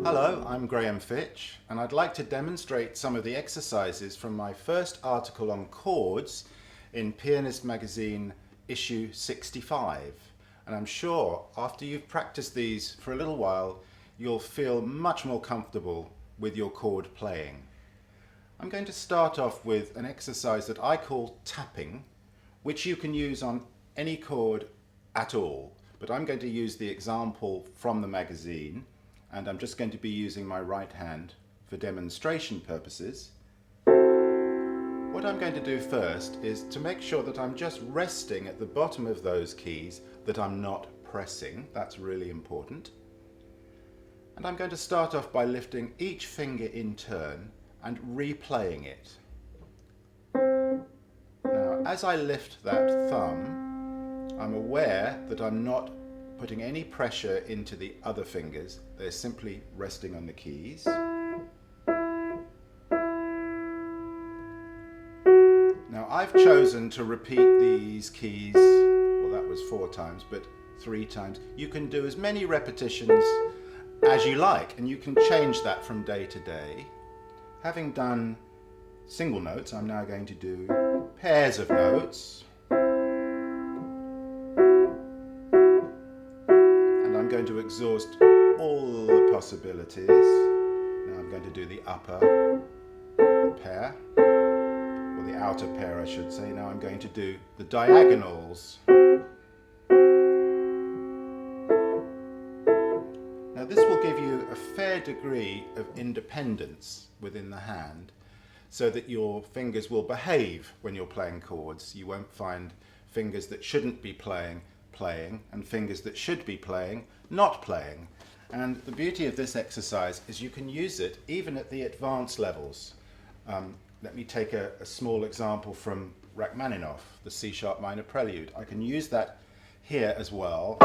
Hello, I'm Graham Fitch, and I'd like to demonstrate some of the exercises from my first article on chords in Pianist Magazine issue 65. And I'm sure after you've practiced these for a little while, you'll feel much more comfortable with your chord playing. I'm going to start off with an exercise that I call tapping, which you can use on any chord at all. But I'm going to use the example from the magazine, and I'm just going to be using my right hand for demonstration purposes. What I'm going to do first is to make sure that I'm just resting at the bottom of those keys, that I'm not pressing. That's really important. And I'm going to start off by lifting each finger in turn and replaying it. Now, as I lift that thumb, I'm aware that I'm not putting any pressure into the other fingers. They're simply resting on the keys. Now I've chosen to repeat these keys, well that was 4 times, but 3 times. You can do as many repetitions as you like, and you can change that from day to day. Having done single notes, I'm now going to do pairs of notes. I'm going to exhaust all the possibilities. Now I'm going to do the upper pair, or the outer pair I should say. Now I'm going to do the diagonals. Now this will give you a fair degree of independence within the hand, so that your fingers will behave when you're playing chords. You won't find fingers that shouldn't be playing, and fingers that should be playing, not playing. And the beauty of this exercise is you can use it even at the advanced levels. Let me take a small example from Rachmaninoff, the C-sharp minor prelude. I can use that here as well.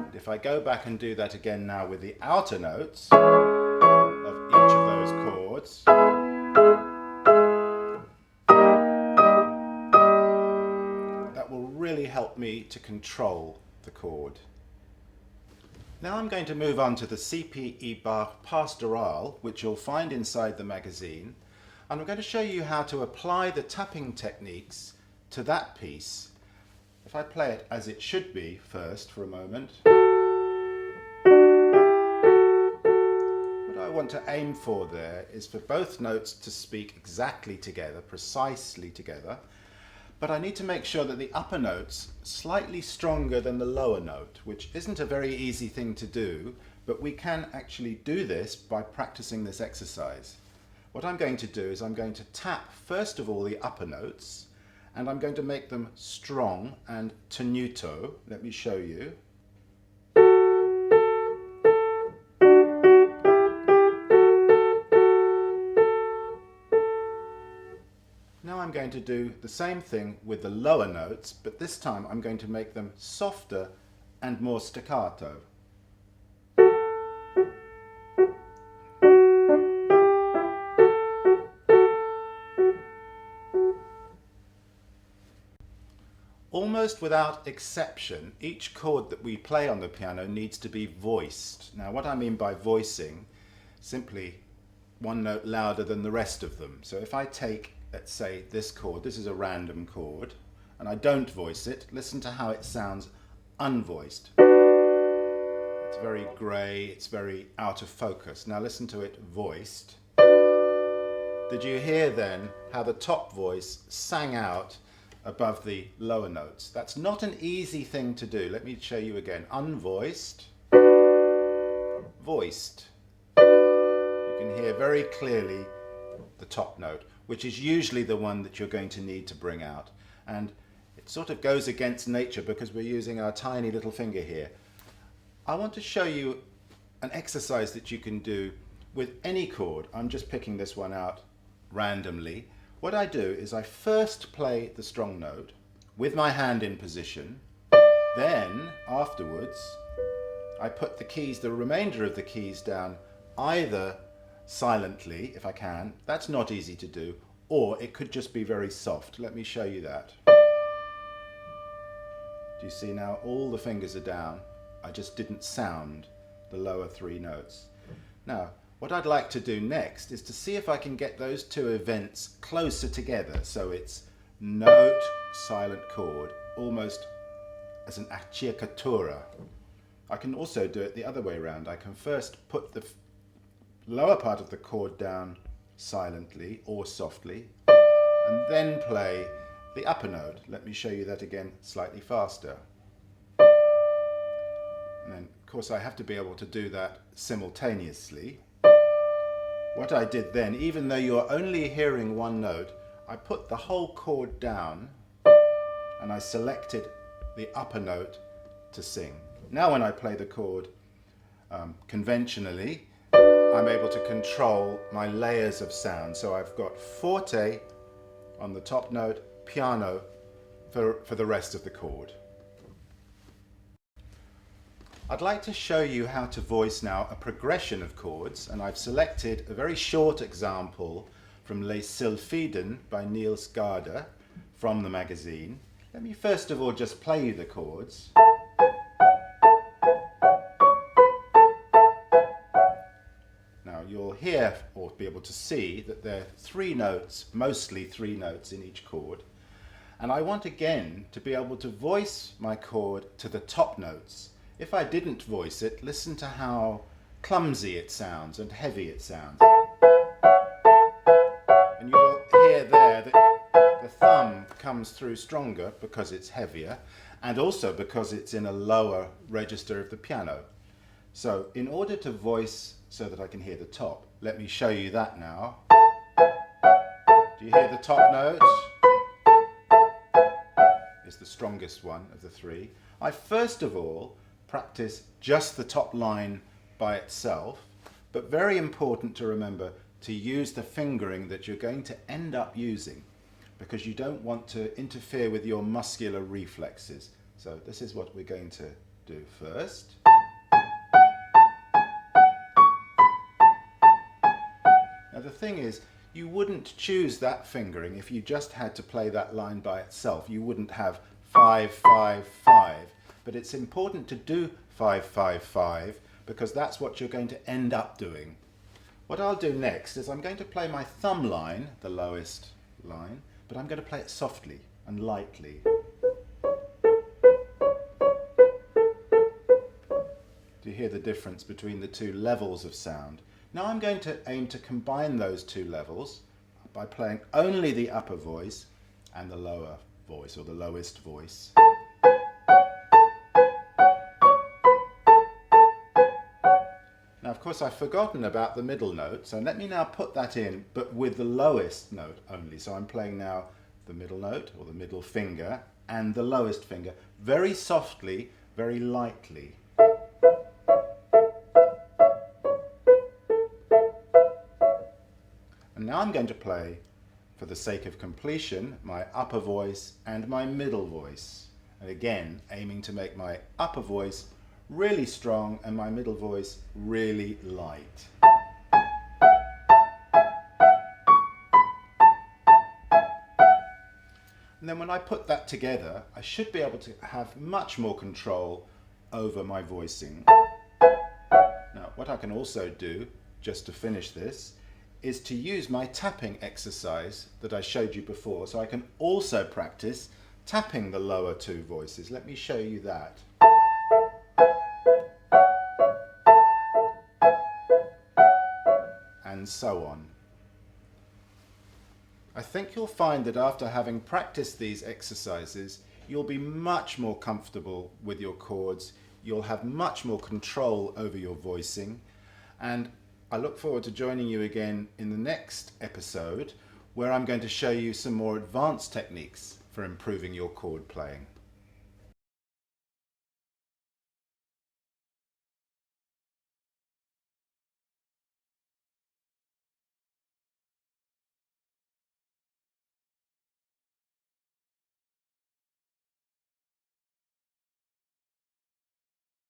And if I go back and do that again now with the outer notes of each of those chords, really help me to control the chord. Now I'm going to move on to the C.P.E. Bach Pastoral, which you'll find inside the magazine, and I'm going to show you how to apply the tapping techniques to that piece. If I play it as it should be first for a moment, what I want to aim for there is for both notes to speak exactly together, precisely together. But I need to make sure that the upper note's slightly stronger than the lower note, which isn't a very easy thing to do, but we can actually do this by practicing this exercise. What I'm going to do is I'm going to tap first of all the upper notes, and I'm going to make them strong and tenuto. Let me show you. Now I'm going to do the same thing with the lower notes, but this time I'm going to make them softer and more staccato. Almost without exception, each chord that we play on the piano needs to be voiced. Now what I mean by voicing, simply one note louder than the rest of them. So if I take, let's say, this chord, this is a random chord, and I don't voice it, listen to how it sounds unvoiced. It's very grey, it's very out of focus. Now listen to it voiced. Did you hear then how the top voice sang out above the lower notes? That's not an easy thing to do. Let me show you again. Unvoiced, voiced. You can hear very clearly the top note, which is usually the one that you're going to need to bring out. And it sort of goes against nature because we're using our tiny little finger here. I want to show you an exercise that you can do with any chord. I'm just picking this one out randomly. What I do is I first play the strong note with my hand in position. Then, afterwards, I put the keys, the remainder of the keys down, either silently, if I can. That's not easy to do. Or it could just be very soft. Let me show you that. Do you see now all the fingers are down? I just didn't sound the lower 3 notes. Now, what I'd like to do next is to see if I can get those 2 events closer together. So it's note, silent chord, almost as an acciaccatura. I can also do it the other way around. I can first put the lower part of the chord down silently or softly, and then play the upper note. Let me show you that again slightly faster. And then, of course, I have to be able to do that simultaneously. What I did then, even though you're only hearing 1 note, I put the whole chord down and I selected the upper note to sing. Now when I play the chord conventionally, I'm able to control my layers of sound. So I've got forte on the top note, piano for the rest of the chord. I'd like to show you how to voice now a progression of chords, and I've selected a very short example from Les Sylphiden by Niels Gade from the magazine. Let me first of all just play you the chords. Now you'll hear or be able to see that there are 3 notes, mostly 3 notes in each chord. And I want again to be able to voice my chord to the top notes. If I didn't voice it, listen to how clumsy it sounds and heavy it sounds. And you will hear there that the thumb comes through stronger because it's heavier, and also because it's in a lower register of the piano. So in order to voice so that I can hear the top, let me show you that now. Do you hear the top note? It's the strongest one of the 3. I first of all practice just the top line by itself, but very important to remember to use the fingering that you're going to end up using, because you don't want to interfere with your muscular reflexes. So this is what we're going to do first. Now the thing is, you wouldn't choose that fingering if you just had to play that line by itself. You wouldn't have 5, 5, 5. But it's important to do 5, 5, 5 because that's what you're going to end up doing. What I'll do next is I'm going to play my thumb line, the lowest line, but I'm going to play it softly and lightly. Do you hear the difference between the 2 levels of sound? Now I'm going to aim to combine those 2 levels by playing only the upper voice and the lower voice, or the lowest voice. Now, of course, I've forgotten about the middle note, so let me now put that in, but with the lowest note only. So I'm playing now the middle note, or the middle finger, and the lowest finger, very softly, very lightly. And now I'm going to play, for the sake of completion, my upper voice and my middle voice. And again, aiming to make my upper voice really strong and my middle voice really light. And then when I put that together, I should be able to have much more control over my voicing. Now, what I can also do, just to finish this, is to use my tapping exercise that I showed you before. So I can also practice tapping the lower 2 voices. Let me show you that. And so on. I think you'll find that after having practiced these exercises, you'll be much more comfortable with your chords, you'll have much more control over your voicing, and I look forward to joining you again in the next episode, where I'm going to show you some more advanced techniques for improving your chord playing.